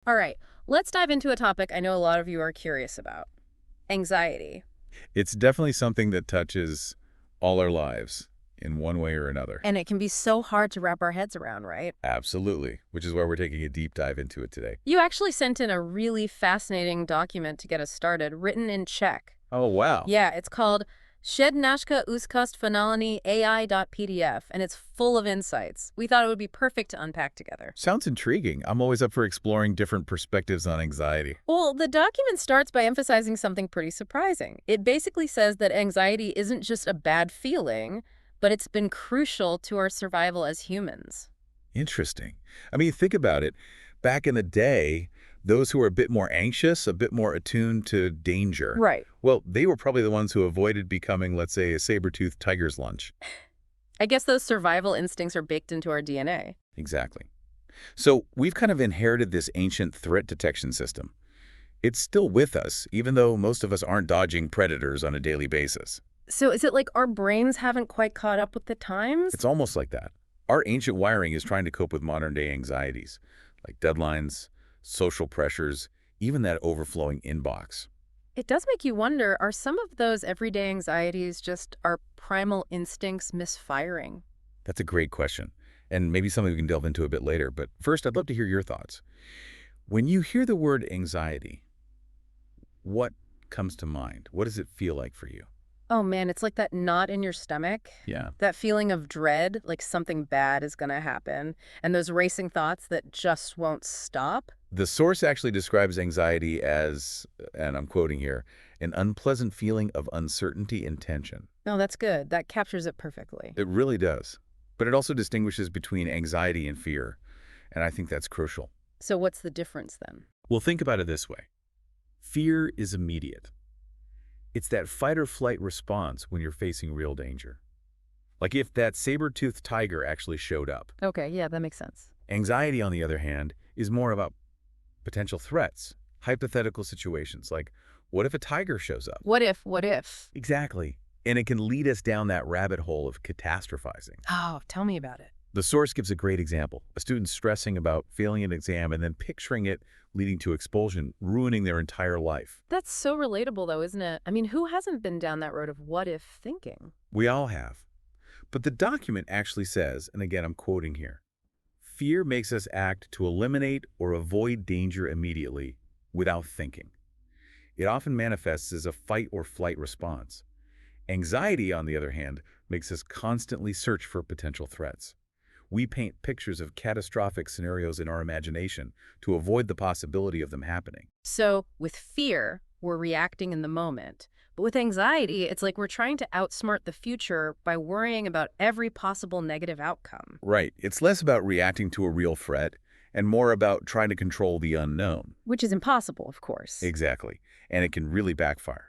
All right, let's dive into a topic I know a lot of you are curious about: anxiety. It's definitely something that touches all our lives in one way or another. And it can be so hard to wrap our heads around, right? Absolutely, which is why we're taking a deep dive into it today. You actually sent in a really fascinating document to get us started, written in Czech. Oh, wow. Yeah, it's called Přednáška úzkost finální AI.pdf, and it's full of insights. We thought it would be perfect to unpack together. Sounds intriguing. I'm always up for exploring different perspectives on anxiety. Well, the document starts by emphasizing something pretty surprising. It basically says that anxiety isn't just a bad feeling, but it's been crucial to our survival as humans. Interesting. I mean, think about it. Back in the day, those who were a bit more anxious, a bit more attuned to danger, Right. well, they were probably the ones who avoided becoming, let's say, a saber-toothed tiger's lunch. I guess those survival instincts are baked into our DNA. Exactly. So we've kind of inherited this ancient threat detection system. It's still with us, even though most of us aren't dodging predators on a daily basis. So is it like our brains haven't quite caught up with the times? It's almost like that. Our ancient wiring is trying to cope with modern-day anxieties, like deadlines, social pressures, even that overflowing inbox. It does make you wonder, are some of those everyday anxieties just our primal instincts misfiring? That's a great question, and maybe something we can delve into a bit later. But first, I'd love to hear your thoughts. When you hear the word anxiety, what comes to mind? What does it feel like for you? Oh man, it's like that knot in your stomach, Yeah. that feeling of dread, like something bad is going to happen, and those racing thoughts that just won't stop. The source actually describes anxiety as, and I'm quoting here, an unpleasant feeling of uncertainty and tension. No, that's good. That captures it perfectly. It really does. But it also distinguishes between anxiety and fear, and I think that's crucial. So what's the difference then? Well, think about it this way. Fear is immediate. It's that fight or flight response when you're facing real danger. Like if that saber-toothed tiger actually showed up. Okay, yeah, that makes sense. Anxiety, on the other hand, is more about potential threats, hypothetical situations, like what if a tiger shows up? What if, what if? Exactly. And it can lead us down that rabbit hole of catastrophizing. Oh, tell me about it. The source gives a great example. A student stressing about failing an exam and then picturing it leading to expulsion, ruining their entire life. That's so relatable though, isn't it? I mean, who hasn't been down that road of what if thinking? We all have. But the document actually says, and again I'm quoting here, fear makes us act to eliminate or avoid danger immediately without thinking. It often manifests as a fight or flight response. Anxiety, on the other hand, makes us constantly search for potential threats. We paint pictures of catastrophic scenarios in our imagination to avoid the possibility of them happening. So with fear, we're reacting in the moment. But with anxiety, it's like we're trying to outsmart the future by worrying about every possible negative outcome. Right. It's less about reacting to a real threat and more about trying to control the unknown. Which is impossible, of course. Exactly. And it can really backfire.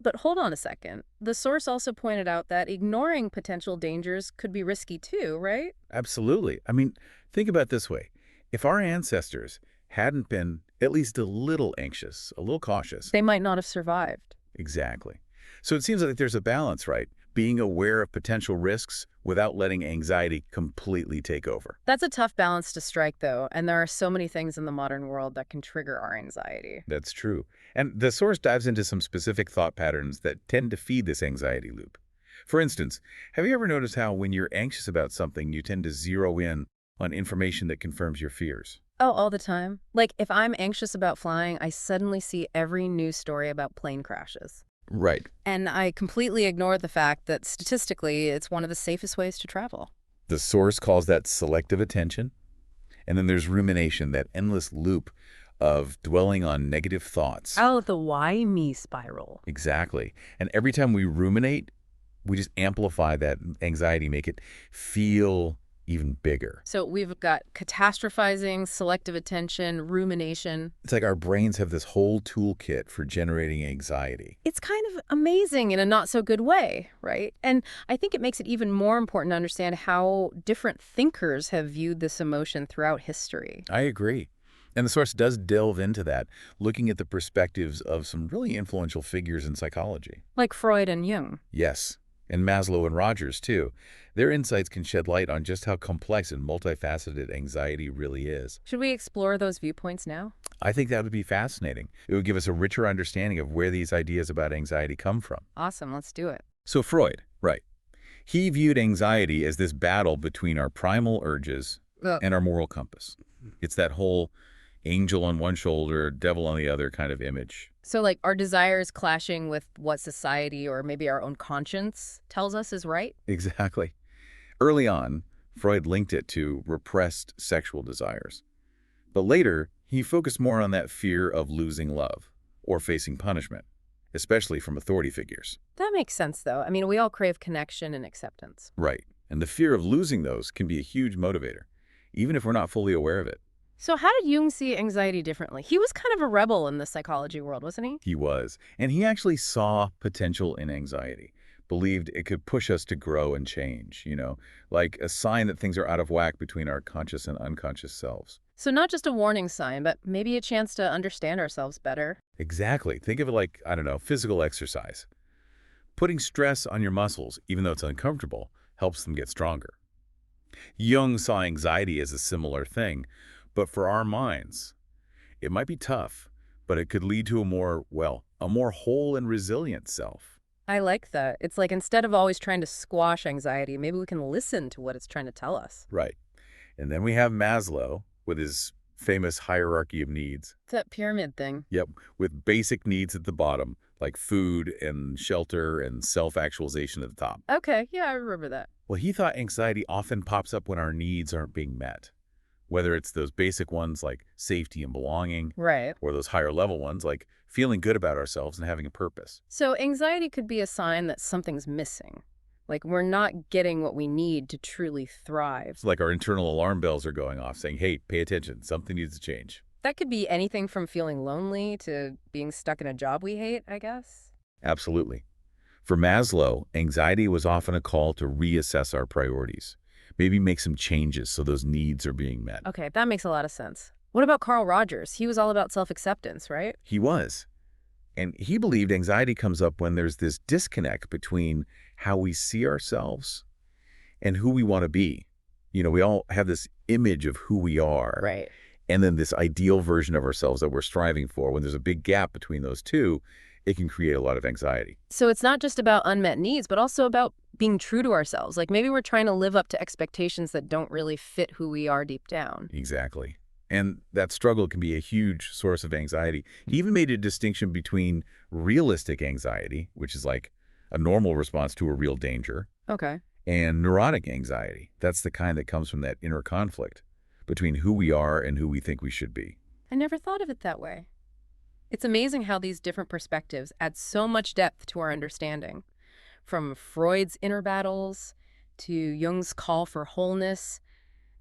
But hold on a second. The source also pointed out that ignoring potential dangers could be risky too, right? Absolutely. I mean, think about it this way. If our ancestors hadn't been at least a little anxious, a little cautious. They might not have survived. Exactly. So it seems like there's a balance, right? Being aware of potential risks without letting anxiety completely take over. That's a tough balance to strike, though, and there are so many things in the modern world that can trigger our anxiety. That's true. And the source dives into some specific thought patterns that tend to feed this anxiety loop. For instance, have you ever noticed how when you're anxious about something, you tend to zero in on information that confirms your fears? Oh, all the time. Like, if I'm anxious about flying, I suddenly see every news story about plane crashes. Right. And I completely ignore the fact that statistically, it's one of the safest ways to travel. The source calls that selective attention. And then there's rumination, that endless loop of dwelling on negative thoughts. Oh, the why me spiral. Exactly. And every time we ruminate, we just amplify that anxiety, make it feel even bigger. So we've got catastrophizing, selective attention, rumination. It's like our brains have this whole toolkit for generating anxiety. It's kind of amazing in a not so good way, right? And I think it makes it even more important to understand how different thinkers have viewed this emotion throughout history. I agree. And the source does delve into that, looking at the perspectives of some really influential figures in psychology. Like Freud and Jung. Yes. And Maslow and Rogers, too. Their insights can shed light on just how complex and multifaceted anxiety really is. Should we explore those viewpoints now? I think that would be fascinating. It would give us a richer understanding of where these ideas about anxiety come from. Awesome, let's do it. So Freud, right. He viewed anxiety as this battle between our primal urges Ugh. and our moral compass. It's that whole angel on one shoulder, devil on the other kind of image. So, like, our desires clashing with what society or maybe our own conscience tells us is right? Exactly. Early on, Freud linked it to repressed sexual desires. But later, he focused more on that fear of losing love or facing punishment, especially from authority figures. That makes sense, though. I mean, we all crave connection and acceptance. Right. And the fear of losing those can be a huge motivator, even if we're not fully aware of it. So how did Jung see anxiety differently? He was kind of a rebel in the psychology world, wasn't he? He was. And he actually saw potential in anxiety, believed it could push us to grow and change, like a sign that things are out of whack between our conscious and unconscious selves. So not just a warning sign, but maybe a chance to understand ourselves better. Exactly. Think of it like, I don't know, physical exercise. Putting stress on your muscles, even though it's uncomfortable, helps them get stronger. Jung saw anxiety as a similar thing, but for our minds, it might be tough, but it could lead to a more whole and resilient self. I like that. It's like instead of always trying to squash anxiety, maybe we can listen to what it's trying to tell us. Right. And then we have Maslow with his famous hierarchy of needs. It's that pyramid thing. Yep, with basic needs at the bottom, like food and shelter and self-actualization at the top. Okay, yeah, I remember that. Well, he thought anxiety often pops up when our needs aren't being met, whether it's those basic ones like safety and belonging, Right. or those higher level ones like feeling good about ourselves and having a purpose. So anxiety could be a sign that something's missing. Like we're not getting what we need to truly thrive. It's like our internal alarm bells are going off saying, hey, pay attention, something needs to change. That could be anything from feeling lonely to being stuck in a job we hate, I guess. Absolutely. For Maslow, anxiety was often a call to reassess our priorities, maybe make some changes so those needs are being met. Okay, that makes a lot of sense. What about Carl Rogers? He was all about self-acceptance, right? He was. And he believed anxiety comes up when there's this disconnect between how we see ourselves and who we want to be. We all have this image of who we are. Right. And then this ideal version of ourselves that we're striving for. When there's a big gap between those two, it can create a lot of anxiety. So it's not just about unmet needs, but also about being true to ourselves. Like maybe we're trying to live up to expectations that don't really fit who we are deep down. Exactly. And that struggle can be a huge source of anxiety. He even made a distinction between realistic anxiety, which is like a normal response to a real danger, Okay. and neurotic anxiety. That's the kind that comes from that inner conflict between who we are and who we think we should be. I never thought of it that way. It's amazing how these different perspectives add so much depth to our understanding. From Freud's inner battles to Jung's call for wholeness,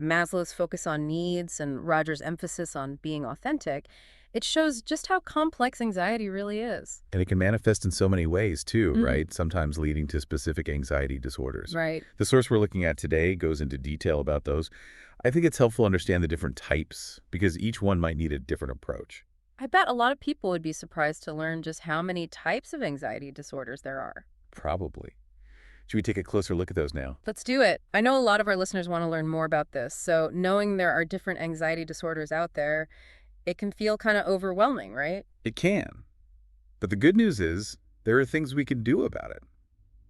Maslow's focus on needs, and Rogers' emphasis on being authentic, it shows just how complex anxiety really is. And it can manifest in so many ways too, right? Sometimes leading to specific anxiety disorders. Right. The source we're looking at today goes into detail about those. I think it's helpful to understand the different types because each one might need a different approach. I bet a lot of people would be surprised to learn just how many types of anxiety disorders there are. Probably. Should we take a closer look at those now? Let's do it. I know a lot of our listeners want to learn more about this, so knowing there are different anxiety disorders out there, it can feel kind of overwhelming, right? It can. But the good news is there are things we can do about it.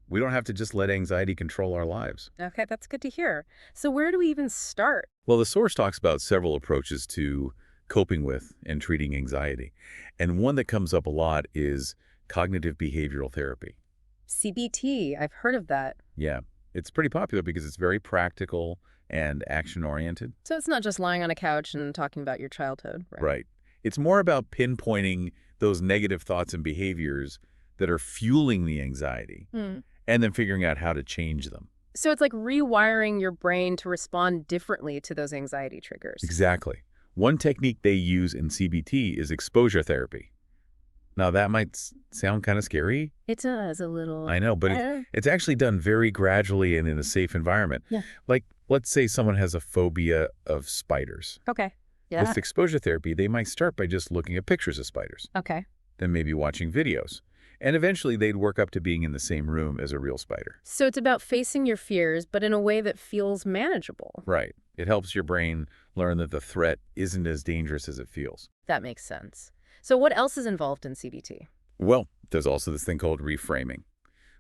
We don't have to just let anxiety control our lives. Okay, that's good to hear. So where do we even start? Well, the source talks about several approaches to coping with and treating anxiety. And one that comes up a lot is cognitive behavioral therapy. CBT, I've heard of that. Yeah, it's pretty popular because it's very practical and action-oriented. So it's not just lying on a couch and talking about your childhood, right? Right. It's more about pinpointing those negative thoughts and behaviors that are fueling the anxiety and then figuring out how to change them. So it's like rewiring your brain to respond differently to those anxiety triggers. Exactly. One technique they use in CBT is exposure therapy. Now, that might sound kind of scary. It does a little. I know, but it's actually done very gradually and in a safe environment. Yeah. Like, let's say someone has a phobia of spiders. Okay. Yeah. With exposure therapy, they might start by just looking at pictures of spiders, Okay. then maybe watching videos, And eventually they'd work up to being in the same room as a real spider. So it's about facing your fears, but in a way that feels manageable. Right. It helps your brain learn that the threat isn't as dangerous as it feels. That makes sense. So what else is involved in CBT? Well, there's also this thing called reframing,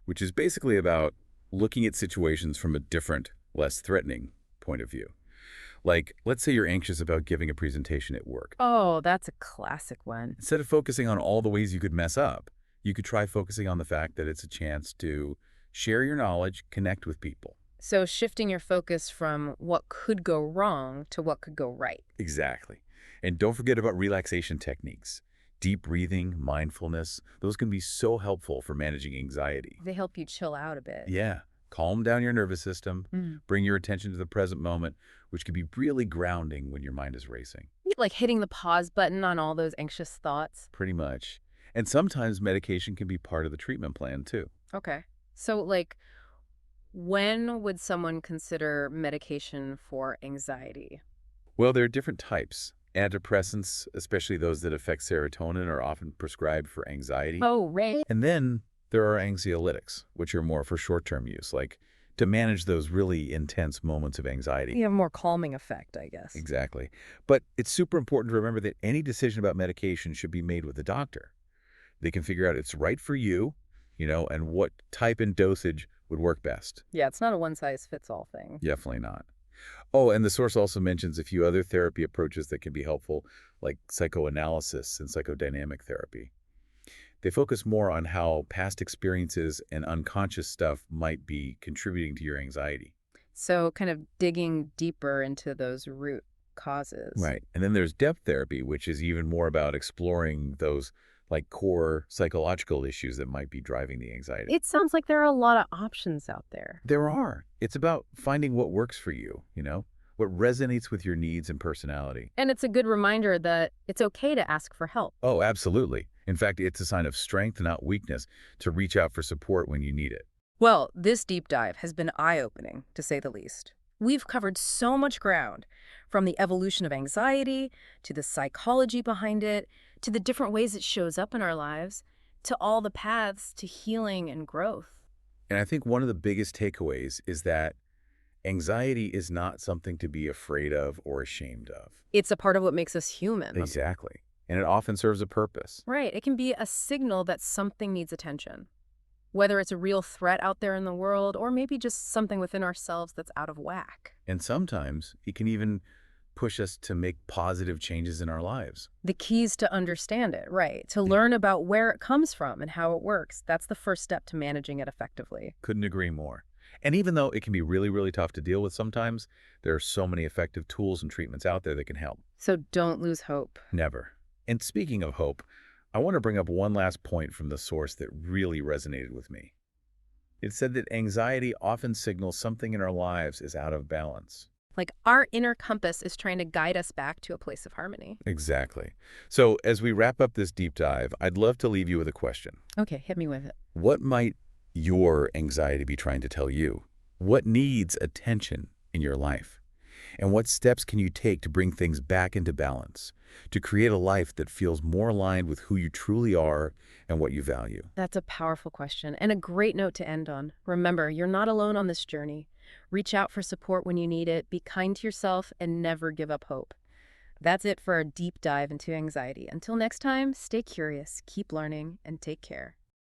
which is basically about looking at situations from a different, less threatening point of view. Like, let's say you're anxious about giving a presentation at work. Oh, that's a classic one. Instead of focusing on all the ways you could mess up, you could try focusing on the fact that it's a chance to share your knowledge, connect with people. So shifting your focus from what could go wrong to what could go right. Exactly. And don't forget about relaxation techniques. Deep breathing, mindfulness, those can be so helpful for managing anxiety. They help you chill out a bit. Yeah. Calm down your nervous system, Mm. bring your attention to the present moment, which can be really grounding when your mind is racing. Like hitting the pause button on all those anxious thoughts. Pretty much. And sometimes medication can be part of the treatment plan, too. Okay. So, like, when would someone consider medication for anxiety? Well, there are different types. Antidepressants, especially those that affect serotonin, are often prescribed for anxiety. Oh, right. And then there are anxiolytics, which are more for short-term use, like to manage those really intense moments of anxiety. You have a more calming effect, I guess. Exactly. But it's super important to remember that any decision about medication should be made with the doctor. They can figure out it's right for you, and what type and dosage would work best. Yeah, it's not a one-size-fits-all thing. Definitely not. Oh, and the source also mentions a few other therapy approaches that can be helpful, like psychoanalysis and psychodynamic therapy. They focus more on how past experiences and unconscious stuff might be contributing to your anxiety. So kind of digging deeper into those root causes. Right. And then there's depth therapy, which is even more about exploring those like core psychological issues that might be driving the anxiety. It sounds like there are a lot of options out there. There are. It's about finding what works for you, what resonates with your needs and personality. And it's a good reminder that it's okay to ask for help. Oh, absolutely. In fact, it's a sign of strength, not weakness, to reach out for support when you need it. Well, this deep dive has been eye-opening, to say the least. We've covered so much ground, from the evolution of anxiety, to the psychology behind it, to the different ways it shows up in our lives, to all the paths to healing and growth. And I think one of the biggest takeaways is that anxiety is not something to be afraid of or ashamed of. It's a part of what makes us human. Exactly. And it often serves a purpose. Right. It can be a signal that something needs attention. Whether it's a real threat out there in the world, or maybe just something within ourselves that's out of whack. And sometimes it can even push us to make positive changes in our lives. The key is to understand it, right? To learn about where it comes from and how it works. That's the first step to managing it effectively. Couldn't agree more. And even though it can be really, really tough to deal with sometimes, there are so many effective tools and treatments out there that can help. So don't lose hope. Never. And speaking of hope, I want to bring up one last point from the source that really resonated with me. It said that anxiety often signals something in our lives is out of balance. Like our inner compass is trying to guide us back to a place of harmony. Exactly. So as we wrap up this deep dive, I'd love to leave you with a question. Okay, hit me with it. What might your anxiety be trying to tell you? What needs attention in your life? And what steps can you take to bring things back into balance, to create a life that feels more aligned with who you truly are and what you value? That's a powerful question and a great note to end on. Remember, you're not alone on this journey. Reach out for support when you need it, be kind to yourself, and never give up hope. That's it for our deep dive into anxiety. Until next time, stay curious, keep learning, and take care.